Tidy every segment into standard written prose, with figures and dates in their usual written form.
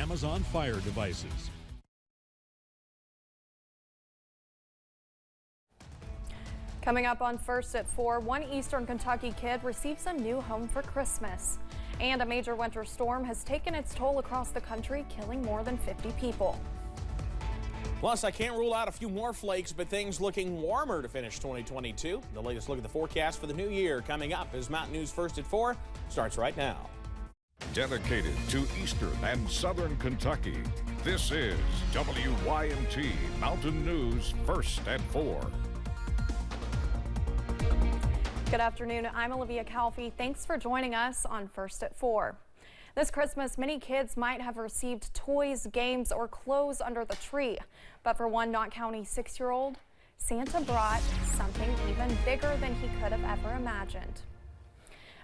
Amazon Fire devices. Coming up on First at 4, one Eastern Kentucky kid receives a new home for Christmas. And a major winter storm has taken its toll across the country, killing more than 50 people. Plus, I can't rule out a few more flakes, but things looking warmer to finish 2022. The latest look at the forecast for the new year coming up as Mountain News First at 4 starts right now. Dedicated to Eastern and Southern Kentucky, this is WYMT Mountain News First at 4. Good afternoon. I'm Olivia Calfee. Thanks for joining us on First at 4. This Christmas, many kids might have received toys, games, or clothes under the tree. But for one Knott County 6-year-old, Santa brought something even bigger than he could have ever imagined.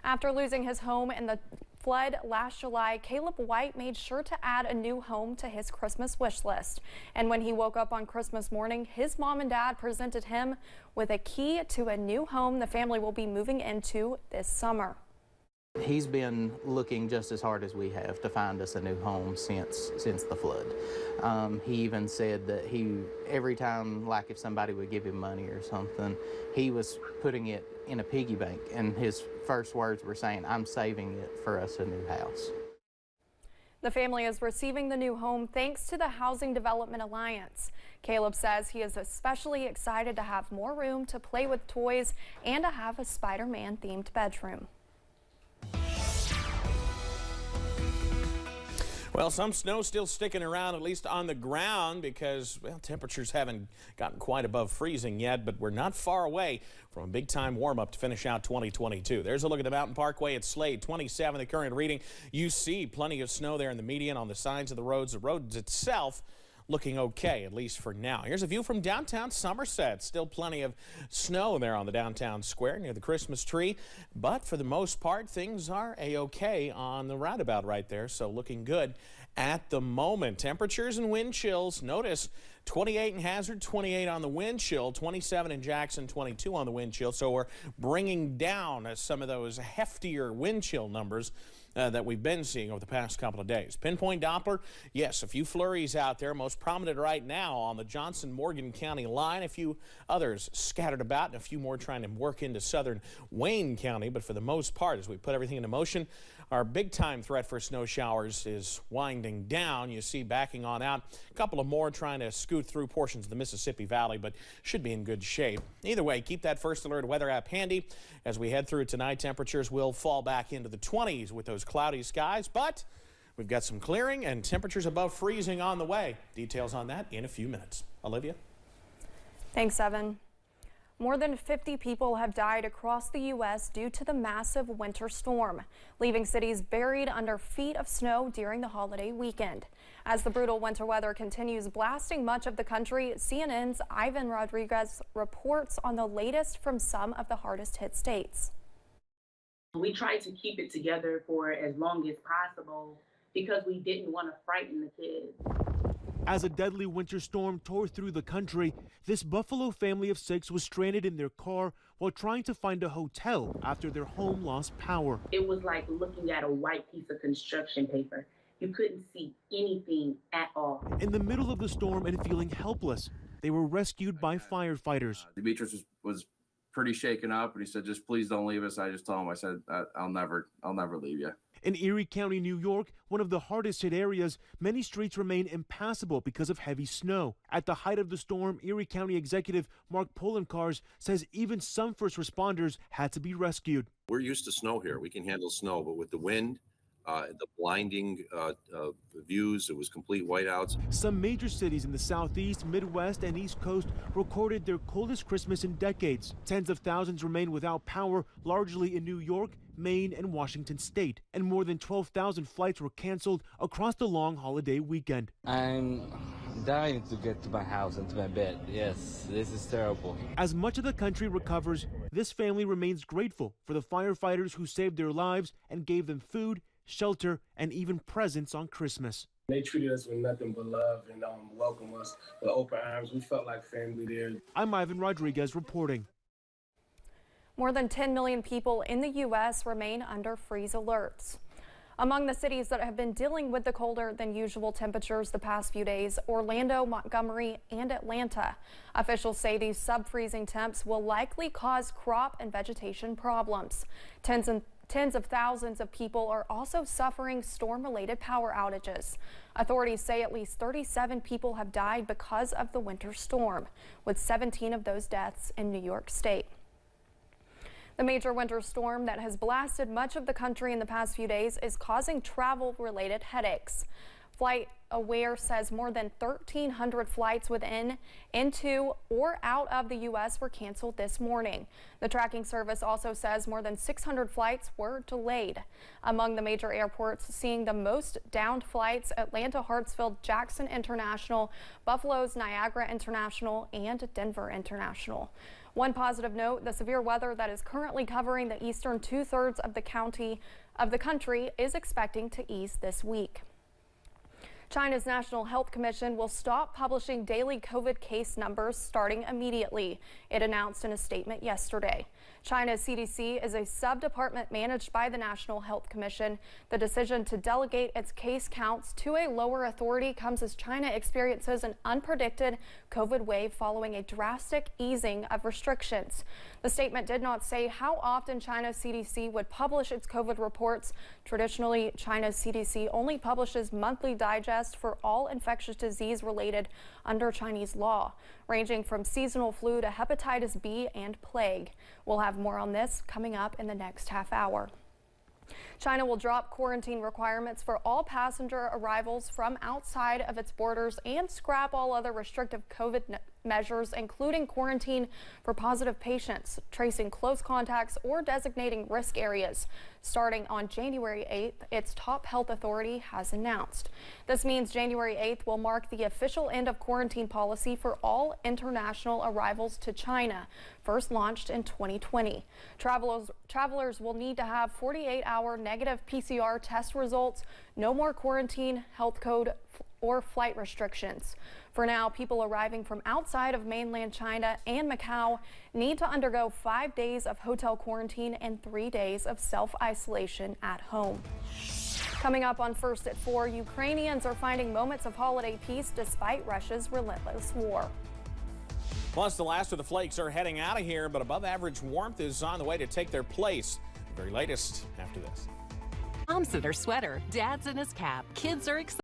After losing his home in the flood last July, Caleb White made sure to add a new home to his Christmas wish list. And when he woke up on Christmas morning, his mom and dad presented him with a key to a new home the family will be moving into this summer. He's been looking just as hard as we have to find us a new home since the flood. He even said that every time, like if somebody would give him money or something, he was putting it in a piggy bank, and his first words were saying, "I'm saving it for us a new house." The family is receiving the new home thanks to the Housing Development Alliance. Caleb says he is especially excited to have more room to play with toys and to have a Spider-Man themed bedroom. Well, some snow still sticking around, at least on the ground, because, well, temperatures haven't gotten quite above freezing yet, but we're not far away from a big-time warm-up to finish out 2022. There's a look at the Mountain Parkway at Slade, 27, the current reading. You see plenty of snow there in the median on the sides of the roads. The roads itself looking okay, at least for now. Here's a view from downtown Somerset. Still plenty of snow there on the downtown square near the Christmas tree, but for the most part, things are a-okay on the roundabout right there, so looking good at the moment. Temperatures and wind chills, notice 28 in Hazard, 28 on the wind chill, 27 in Jackson, 22 on the wind chill, so we're bringing down some of those heftier wind chill numbers that we've been seeing over the past couple of days. Pinpoint Doppler, yes, a few flurries out there, most prominent right now on the Johnson-Morgan County line, a few others scattered about, and a few more trying to work into southern Wayne County. But for the most part, as we put everything into motion, our big-time threat for snow showers is winding down. You see backing on out, a couple of more trying to scoot through portions of the Mississippi Valley, but should be in good shape. Either way, keep that First Alert weather app handy. As we head through tonight, temperatures will fall back into the 20s with those cloudy skies, but we've got some clearing and temperatures above freezing on the way. Details on that in a few minutes. Olivia? Thanks, Evan. More than 50 people have died across the U.S. due to the massive winter storm, leaving cities buried under feet of snow during the holiday weekend. As the brutal winter weather continues blasting much of the country, CNN's Ivan Rodriguez reports on the latest from some of the hardest hit states. We tried to keep it together for as long as possible because we didn't want to frighten the kids. As a deadly winter storm tore through the country, this Buffalo family of 6 was stranded in their car while trying to find a hotel after their home lost power. It was like looking at a white piece of construction paper. You couldn't see anything at all. In the middle of the storm and feeling helpless, they were rescued by firefighters. Demetrius was pretty shaken up, and he said, "Just please don't leave us." I just told him, I said, I'll never leave you. In Erie County, New York, one of the hardest hit areas, many streets remain impassable because of heavy snow. At the height of the storm, Erie County Executive Mark Polenkars says even some first responders had to be rescued. We're used to snow here. We can handle snow, but with the wind, the blinding views, it was complete whiteouts. Some major cities in the Southeast, Midwest, and East Coast recorded their coldest Christmas in decades. Tens of thousands remain without power, largely in New York, Maine, and Washington state. And more than 12,000 flights were canceled across the long holiday weekend. I'm dying to get to my house and to my bed. Yes, this is terrible. As much of the country recovers, this family remains grateful for the firefighters who saved their lives and gave them food, shelter, and even presents on Christmas. They treated us with nothing but love and welcomed us with open arms. We felt like family there. I'm Ivan Rodriguez reporting. More than 10 million people in the U.S. remain under freeze alerts. Among the cities that have been dealing with the colder than usual temperatures the past few days, Orlando, Montgomery, and Atlanta. Officials say these sub-freezing temps will likely cause crop and vegetation problems. Tens of thousands of people are also suffering storm-related power outages. Authorities say at least 37 people have died because of the winter storm, with 17 of those deaths in New York State. The major winter storm that has blasted much of the country in the past few days is causing travel-related headaches. FlightAware says more than 1,300 flights within, into, or out of the U.S. were canceled this morning. The tracking service also says more than 600 flights were delayed. Among the major airports seeing the most downed flights, Atlanta Hartsfield Jackson International, Buffalo's Niagara International, and Denver International. One positive note, the severe weather that is currently covering the eastern two-thirds of the country is expecting to ease this week. China's National Health Commission will stop publishing daily COVID case numbers starting immediately, it announced in a statement yesterday. China's CDC is a sub-department managed by the National Health Commission. The decision to delegate its case counts to a lower authority comes as China experiences an unpredicted COVID wave following a drastic easing of restrictions. The statement did not say how often China's CDC would publish its COVID reports. Traditionally, China's CDC only publishes monthly digests for all infectious disease related under Chinese law, ranging from seasonal flu to hepatitis B and plague. We'll have more on this coming up in the next half hour. China will drop quarantine requirements for all passenger arrivals from outside of its borders and scrap all other restrictive COVID measures, including quarantine for positive patients, tracing close contacts, or designating risk areas. Starting on January 8th, its top health authority has announced. This means January 8th will mark the official end of quarantine policy for all international arrivals to China, first launched in 2020. Travelers will need to have 48-hour negative PCR test results, no more quarantine, health code, or flight restrictions. For now, people arriving from outside of mainland China and Macau need to undergo 5 days of hotel quarantine and 3 days of self-isolation at home. Coming up on First at 4, Ukrainians are finding moments of holiday peace despite Russia's relentless war. Plus, the last of the flakes are heading out of here, but above average warmth is on the way to take their place. The very latest after this. Mom's in her sweater, dad's in his cap, kids are excited.